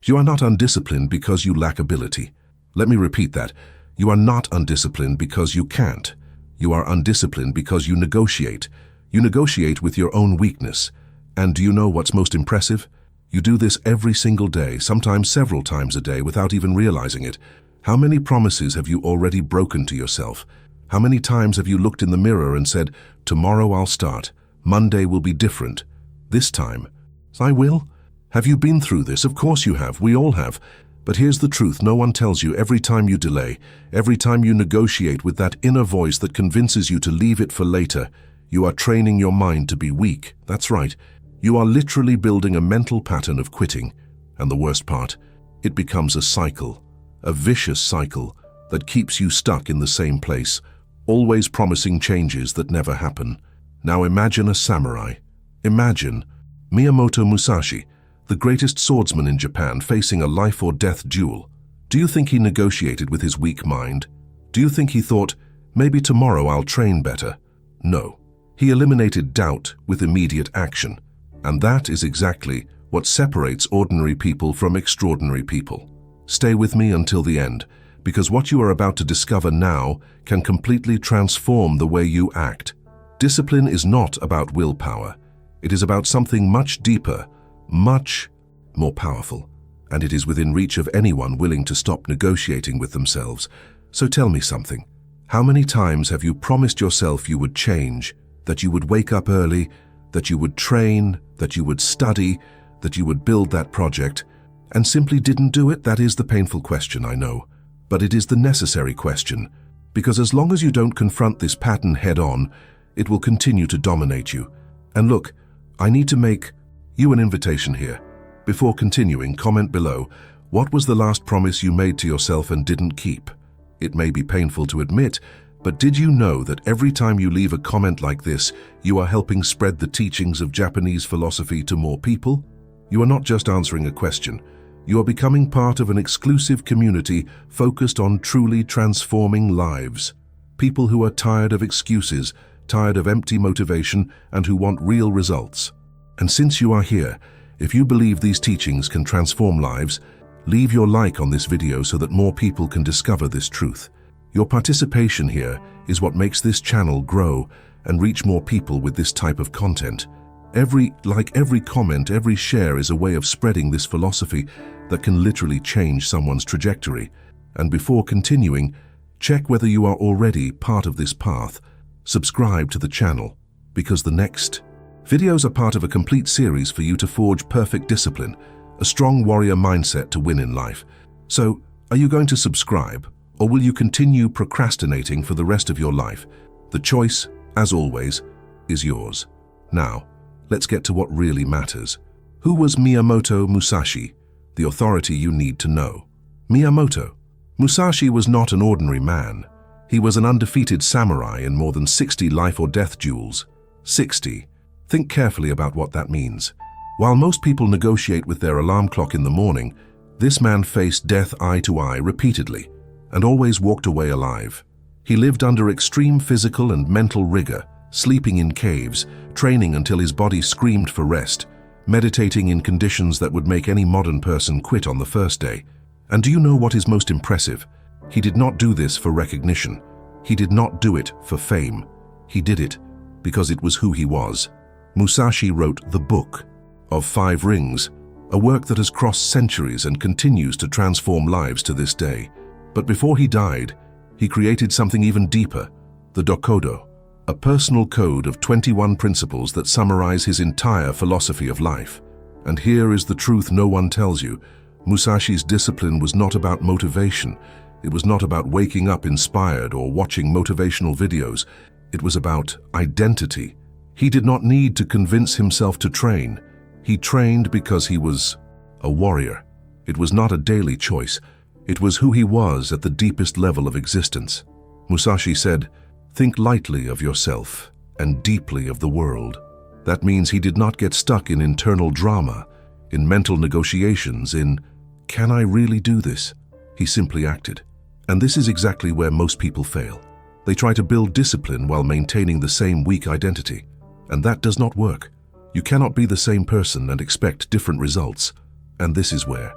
You are not undisciplined because you lack ability. Let me repeat that. You are not undisciplined because you can't. You are undisciplined because you negotiate. You negotiate with your own weakness. And do you know what's most impressive? You do this every single day, sometimes several times a day, without even realizing it. How many promises have you already broken to yourself? How many times have you looked in the mirror and said, "Tomorrow I'll start. Monday will be different. This time, I will"? Have you been through this? Of course you have. We all have. But here's the truth. No one tells you. Every time you delay, every time you negotiate with that inner voice that convinces you to leave it for later, you are training your mind to be weak. That's right. You are literally building a mental pattern of quitting. And the worst part, it becomes a cycle, a vicious cycle that keeps you stuck in the same place, always promising changes that never happen. Now imagine a samurai. Imagine Miyamoto Musashi, the greatest swordsman in Japan, facing a life-or-death duel. Do you think he negotiated with his weak mind? Do you think he thought, maybe tomorrow I'll train better? No. He eliminated doubt with immediate action. And that is exactly what separates ordinary people from extraordinary people. Stay with me until the end, because what you are about to discover now can completely transform the way you act. Discipline is not about willpower. It is about something much deeper, much more powerful, and it is within reach of anyone willing to stop negotiating with themselves. So tell me something. How many times have you promised yourself you would change, that you would wake up early, that you would train, that you would study, that you would build that project, and simply didn't do it? That is the painful question, I know. But it is the necessary question, because as long as you don't confront this pattern head-on, it will continue to dominate you. And look, I need to make you an invitation here. Before continuing, comment below, what was the last promise you made to yourself and didn't keep? It may be painful to admit, but did you know that every time you leave a comment like this, you are helping spread the teachings of Japanese philosophy to more people? You are not just answering a question. You are becoming part of an exclusive community focused on truly transforming lives. People who are tired of excuses, tired of empty motivation, and who want real results. And since you are here, if you believe these teachings can transform lives, leave your like on this video so that more people can discover this truth. Your participation here is what makes this channel grow and reach more people with this type of content. Every like, every comment, every share is a way of spreading this philosophy that can literally change someone's trajectory. And before continuing, check whether you are already part of this path. Subscribe to the channel, because the next videos are part of a complete series for you to forge perfect discipline, a strong warrior mindset to win in life. So, are you going to subscribe, or will you continue procrastinating for the rest of your life? The choice, as always, is yours. Now, let's get to what really matters. Who was Miyamoto Musashi, the authority you need to know? Miyamoto Musashi was not an ordinary man. He was an undefeated samurai in more than 60 life-or-death duels. 60. Think carefully about what that means. While most people negotiate with their alarm clock in the morning, this man faced death eye to eye repeatedly and always walked away alive. He lived under extreme physical and mental rigor, sleeping in caves, training until his body screamed for rest, meditating in conditions that would make any modern person quit on the first day. And do you know what is most impressive? He did not do this for recognition. He did not do it for fame. He did it because it was who he was. Musashi wrote the Book of 5 Rings, a work that has crossed centuries and continues to transform lives to this day. But before he died, he created something even deeper, the Dokudo, a personal code of 21 principles that summarize his entire philosophy of life. And here is the truth no one tells you. Musashi's discipline was not about motivation. It was not about waking up inspired or watching motivational videos. It was about identity. He did not need to convince himself to train. He trained because he was a warrior. It was not a daily choice. It was who he was at the deepest level of existence. Musashi said, "Think lightly of yourself and deeply of the world." That means he did not get stuck in internal drama, in mental negotiations, in, "Can I really do this?" He simply acted. And this is exactly where most people fail. They try to build discipline while maintaining the same weak identity. And that does not work. You cannot be the same person and expect different results. And this is where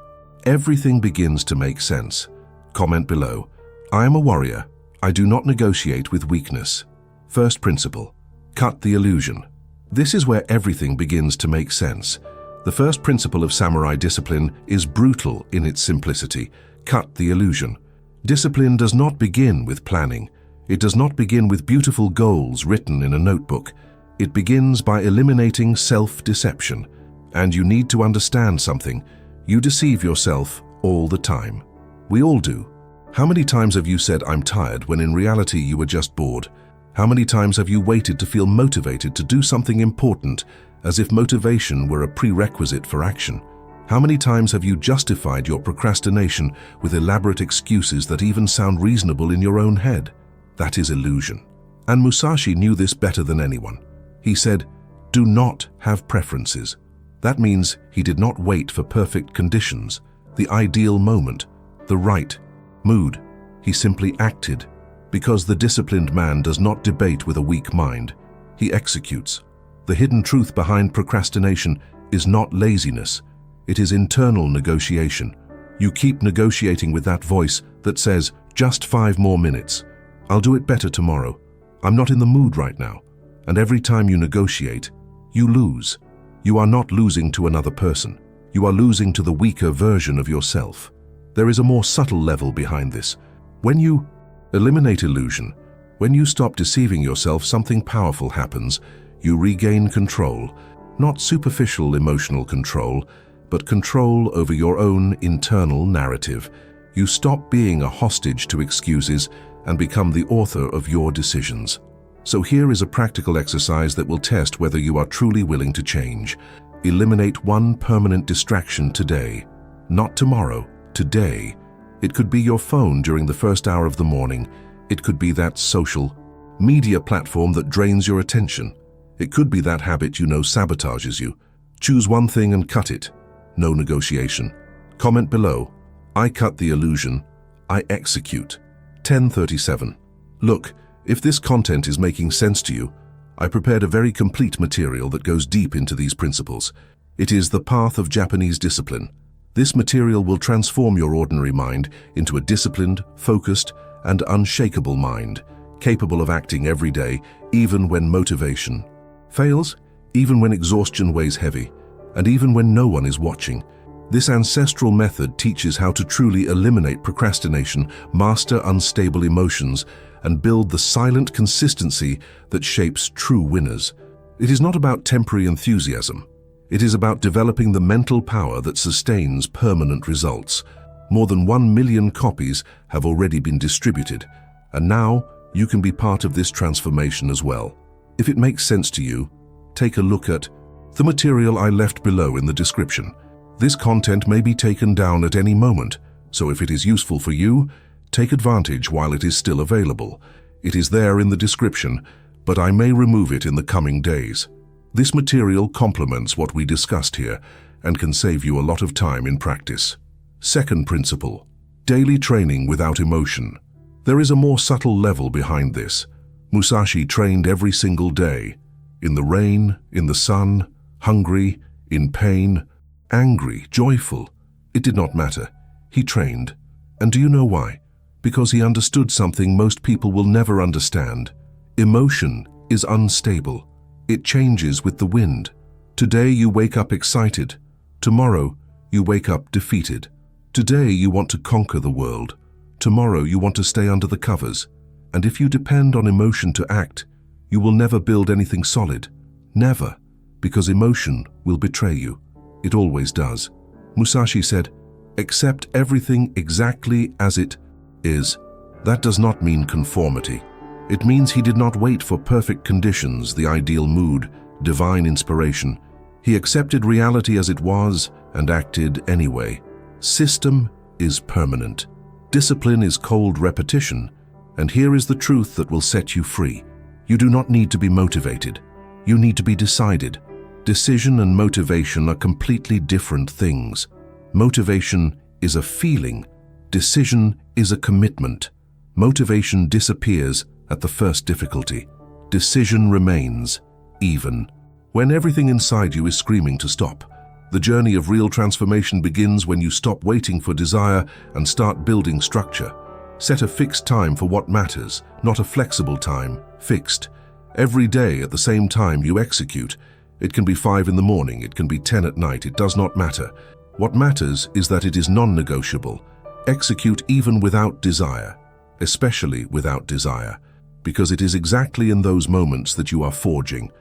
Everything begins to make sense. Comment below. I am a warrior. I do not negotiate with weakness. First principle. Cut the illusion. This is where everything begins to make sense. The first principle of samurai discipline is brutal in its simplicity. Cut the illusion. Discipline does not begin with planning. It does not begin with beautiful goals written in a notebook. It begins by eliminating self-deception. And you need to understand something. You deceive yourself all the time. We all do. How many times have you said, "I'm tired," when in reality you were just bored? How many times have you waited to feel motivated to do something important, as if motivation were a prerequisite for action? How many times have you justified your procrastination with elaborate excuses that even sound reasonable in your own head? That is illusion. And Musashi knew this better than anyone. He said, "Do not have preferences." That means he did not wait for perfect conditions, the ideal moment, the right mood. He simply acted, because the disciplined man does not debate with a weak mind. He executes. The hidden truth behind procrastination is not laziness. It is internal negotiation. You keep negotiating with that voice that says, "Just 5 more minutes. I'll do it better tomorrow. I'm not in the mood right now." And every time you negotiate, you lose. You are not losing to another person. You are losing to the weaker version of yourself. There is a more subtle level behind this. When you eliminate illusion, when you stop deceiving yourself, something powerful happens. You regain control, not superficial emotional control, but control over your own internal narrative. You stop being a hostage to excuses and become the author of your decisions. So here is a practical exercise that will test whether you are truly willing to change. Eliminate one permanent distraction today. Not tomorrow, today. It could be your phone during the first hour of the morning. It could be that social media platform that drains your attention. It could be that habit you know sabotages you. Choose one thing and cut it. No negotiation. Comment below. I cut the illusion. I execute. 1037. Look, if this content is making sense to you, I prepared a very complete material that goes deep into these principles. It is the path of Japanese discipline. This material will transform your ordinary mind into a disciplined, focused, and unshakable mind, capable of acting every day, even when motivation fails, even when exhaustion weighs heavy, and even when no one is watching. This ancestral method teaches how to truly eliminate procrastination, master unstable emotions, and build the silent consistency that shapes true winners. It is not about temporary enthusiasm. It is about developing the mental power that sustains permanent results. More than 1 million copies have already been distributed, and now you can be part of this transformation as well. If it makes sense to you, take a look at the material I left below in the description. This content may be taken down at any moment, so if it is useful for you, take advantage while it is still available. It is there in the description, but I may remove it in the coming days. This material complements what we discussed here and can save you a lot of time in practice. Second principle, daily training without emotion. There is a more subtle level behind this. Musashi trained every single day, in the rain, in the sun, hungry, in pain, angry, joyful. It did not matter. He trained. And do you know why? Because he understood something most people will never understand. Emotion is unstable. It changes with the wind. Today you wake up excited. Tomorrow you wake up defeated. Today you want to conquer the world. Tomorrow you want to stay under the covers. And if you depend on emotion to act, you will never build anything solid. Never. Because emotion will betray you. It always does. Musashi said, "Accept everything exactly as it is." That does not mean conformity. It means he did not wait for perfect conditions, the ideal mood, divine inspiration. He accepted reality as it was and acted anyway. System is permanent. Discipline is cold repetition. And here is the truth that will set you free. You do not need to be motivated. You need to be decided. Decision and motivation are completely different things. Motivation is a feeling. Decision is a commitment. Motivation disappears at the first difficulty. Decision remains, even when everything inside you is screaming to stop. The journey of real transformation begins when you stop waiting for desire and start building structure. Set a fixed time for what matters, not a flexible time, fixed. Every day at the same time you execute. It can be 5 in the morning, it can be 10 at night, it does not matter. What matters is that it is non-negotiable. Execute even without desire, especially without desire, because it is exactly in those moments that you are forging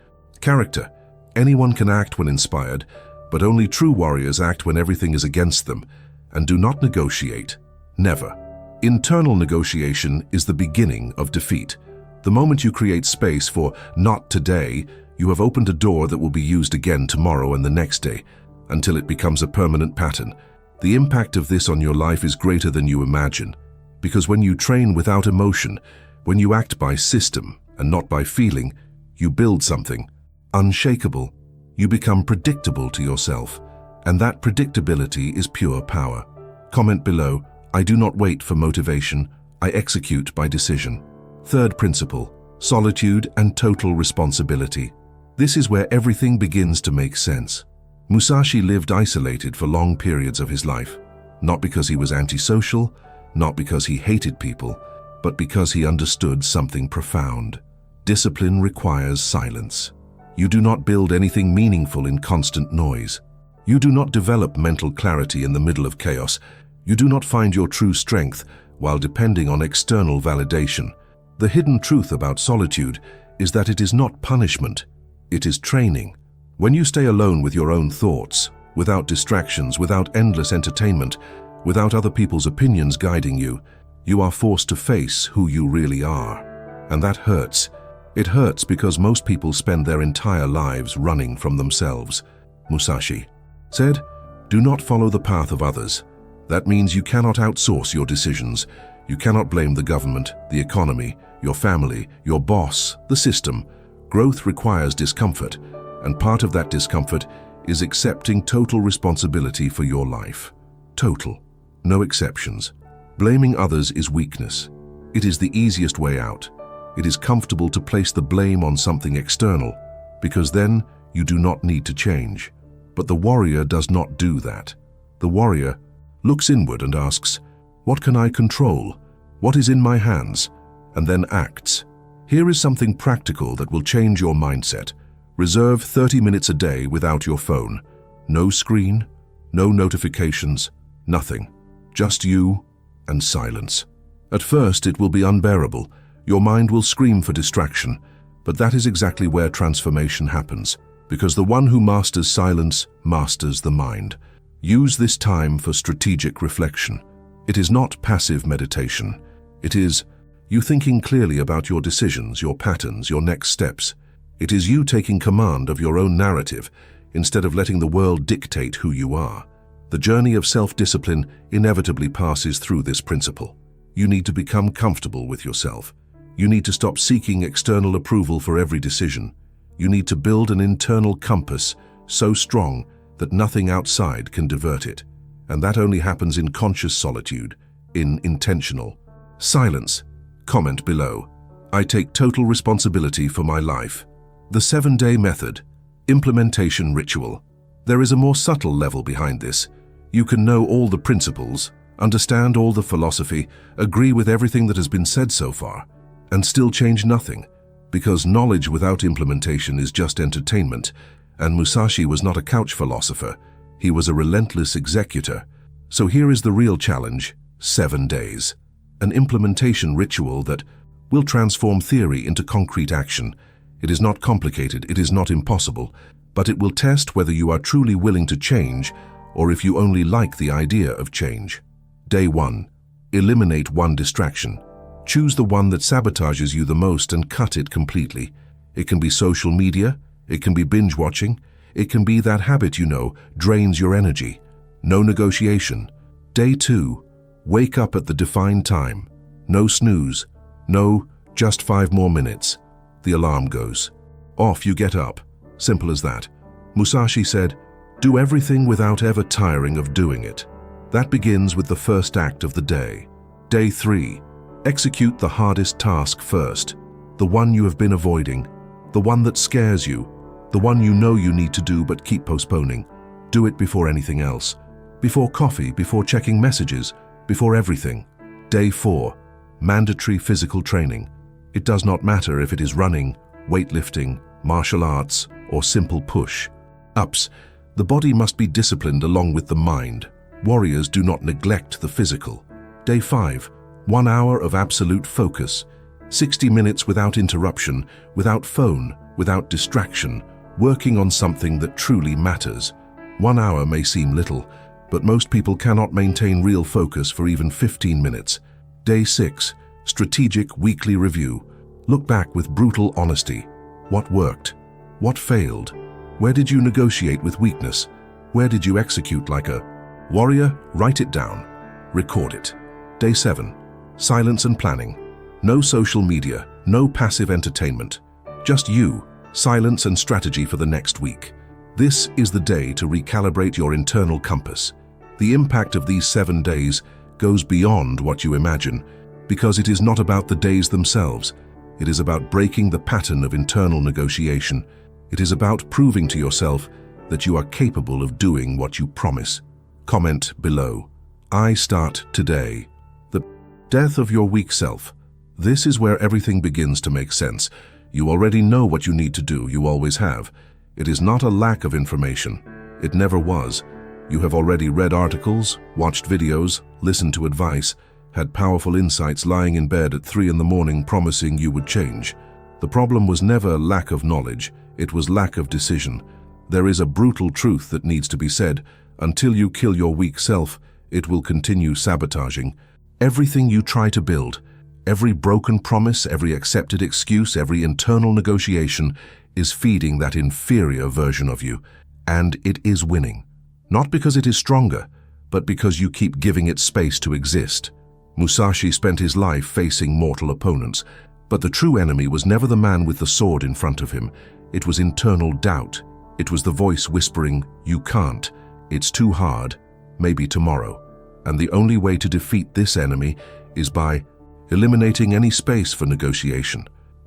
character. Anyone can act when inspired, but only true warriors act when everything is against them, and do not negotiate. Never. Internal negotiation is the beginning of defeat. The moment you create space for "not today," you have opened a door that will be used again tomorrow and the next day, until it becomes a permanent pattern. The impact of this on your life is greater than you imagine, because when you train without emotion, when you act by system and not by feeling, you build something unshakable. You become predictable to yourself, and that predictability is pure power. Comment below, I do not wait for motivation, I execute by decision. Third principle, solitude and total responsibility. This is where everything begins to make sense. Musashi lived isolated for long periods of his life, not because he was antisocial, not because he hated people, but because he understood something profound. Discipline requires silence. You do not build anything meaningful in constant noise. You do not develop mental clarity in the middle of chaos. You do not find your true strength while depending on external validation. The hidden truth about solitude is that it is not punishment, it is training. When you stay alone with your own thoughts, without distractions, without endless entertainment, without other people's opinions guiding you, you are forced to face who you really are. And that hurts. It hurts because most people spend their entire lives running from themselves. Musashi said, "Do not follow the path of others." That means you cannot outsource your decisions. You cannot blame the government, the economy, your family, your boss, the system. Growth requires discomfort, and part of that discomfort is accepting total responsibility for your life. Total. No exceptions. Blaming others is weakness. It is the easiest way out. It is comfortable to place the blame on something external, because then you do not need to change. But the warrior does not do that. The warrior looks inward and asks, "What can I control? What is in my hands?" and then acts. Here is something practical that will change your mindset. Reserve 30 minutes a day without your phone. No screen, no notifications, nothing. Just you and silence. At first, it will be unbearable. Your mind will scream for distraction, but that is exactly where transformation happens, because the one who masters silence masters the mind. Use this time for strategic reflection. It is not passive meditation. It is you thinking clearly about your decisions, your patterns, your next steps. It is you taking command of your own narrative instead of letting the world dictate who you are. The journey of self-discipline inevitably passes through this principle. You need to become comfortable with yourself. You need to stop seeking external approval for every decision. You need to build an internal compass so strong that nothing outside can divert it. And that only happens in conscious solitude, in intentional silence. Comment below. I take total responsibility for my life. The 7-day method. Implementation ritual. There is a more subtle level behind this. You can know all the principles, understand all the philosophy, agree with everything that has been said so far, and still change nothing, because knowledge without implementation is just entertainment, and Musashi was not a couch philosopher. He was a relentless executor. So here is the real challenge: 7 days. An implementation ritual that will transform theory into concrete action. It is not complicated, it is not impossible, but it will test whether you are truly willing to change or if you only like the idea of change. Day 1. Eliminate one distraction. Choose the one that sabotages you the most and cut it completely. It can be social media, it can be binge watching, it can be that habit you know drains your energy. No negotiation. Day 2. Wake up at the defined time. No snooze. No, just 5 more minutes. The alarm goes. Off you get up. Simple as that. Musashi said, "Do everything without ever tiring of doing it." That begins with the first act of the day. Day 3. Execute the hardest task first. The one you have been avoiding. The one that scares you. The one you know you need to do but keep postponing. Do it before anything else. Before coffee, before checking messages, before everything. Day 4. Mandatory physical training. It does not matter if it is running, weightlifting, martial arts, or simple push-ups. The body must be disciplined along with the mind. Warriors do not neglect the physical. Day 5. 1 hour of absolute focus. 60 minutes without interruption, without phone, without distraction, working on something that truly matters. 1 hour may seem little, but most people cannot maintain real focus for even 15 minutes. Day 6. Strategic weekly review. Look back with brutal honesty. What worked? What failed? Where did you negotiate with weakness? Where did you execute like a warrior? Write it down. Record it. Day 7. Silence and planning. No social media, no passive entertainment. Just you, silence and strategy for the next week. This is the day to recalibrate your internal compass. The impact of these 7 days goes beyond what you imagine, because it is not about the days themselves. It is about breaking the pattern of internal negotiation. It is about proving to yourself that you are capable of doing what you promise. Comment below. I start today. The death of your weak self. This is where everything begins to make sense. You already know what you need to do, you always have. It is not a lack of information. It never was. You have already read articles, watched videos, listened to advice, had powerful insights lying in bed at 3 in the morning promising you would change. The problem was never lack of knowledge, it was lack of decision. There is a brutal truth that needs to be said. Until you kill your weak self, it will continue sabotaging everything you try to build. Every broken promise, every accepted excuse, every internal negotiation is feeding that inferior version of you, and it is winning. Not because it is stronger, but because you keep giving it space to exist. Musashi spent his life facing mortal opponents, but the true enemy was never the man with the sword in front of him. It was internal doubt. It was the voice whispering, "You can't, it's too hard, maybe tomorrow." And the only way to defeat this enemy is by eliminating any space for negotiation.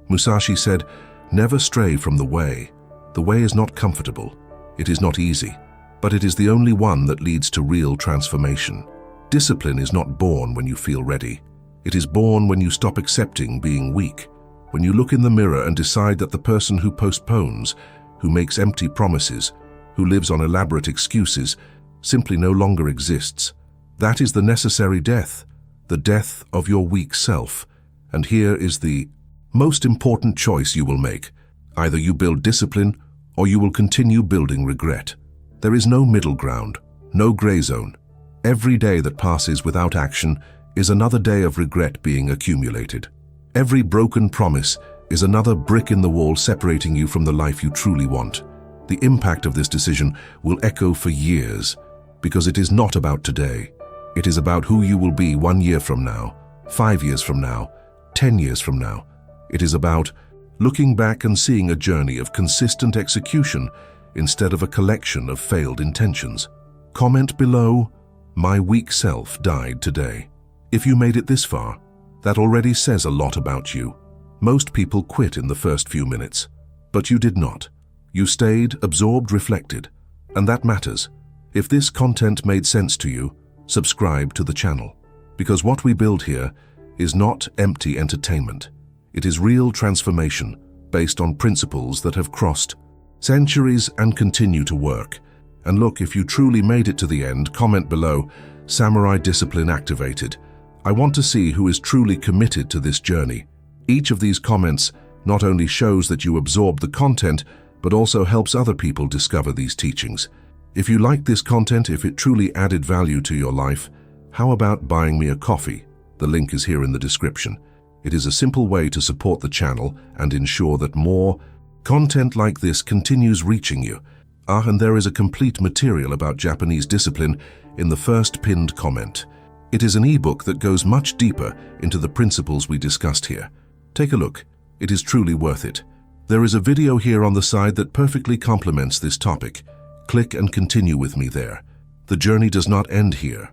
Musashi said, "Never stray from the way. The way is not comfortable. It is not easy, but it is the only one that leads to real transformation." Discipline is not born when you feel ready. It is born when you stop accepting being weak. When you look in the mirror and decide that the person who postpones, who makes empty promises, who lives on elaborate excuses, simply no longer exists. That is the necessary death, the death of your weak self. And here is the most important choice you will make. Either you build discipline or you will continue building regret. There is no middle ground, no gray zone. Every day that passes without action is another day of regret being accumulated. Every broken promise is another brick in the wall separating you from the life you truly want. The impact of this decision will echo for years, because it is not about today. It is about who you will be 1 year from now, 5 years from now, 10 years from now. It is about looking back and seeing a journey of consistent execution instead of a collection of failed intentions. Comment below, "My weak self died today." If you made it this far, that already says a lot about you. Most people quit in the first few minutes, but you did not. You stayed, absorbed, reflected, and that matters. If this content made sense to you, subscribe to the channel, because what we build here is not empty entertainment. It is real transformation based on principles that have crossed centuries and continue to work. And look, if you truly made it to the end, comment below, "Samurai Discipline activated." I want to see who is truly committed to this journey. Each of these comments not only shows that you absorb the content, but also helps other people discover these teachings. If you like this content, if it truly added value to your life, how about buying me a coffee? The link is here in the description. It is a simple way to support the channel and ensure that more content like this continues reaching you. And there is a complete material about Japanese discipline in the first pinned comment. It is an ebook that goes much deeper into the principles we discussed here. Take a look. It is truly worth it. There is a video here on the side that perfectly complements this topic. Click and continue with me there. The journey does not end here.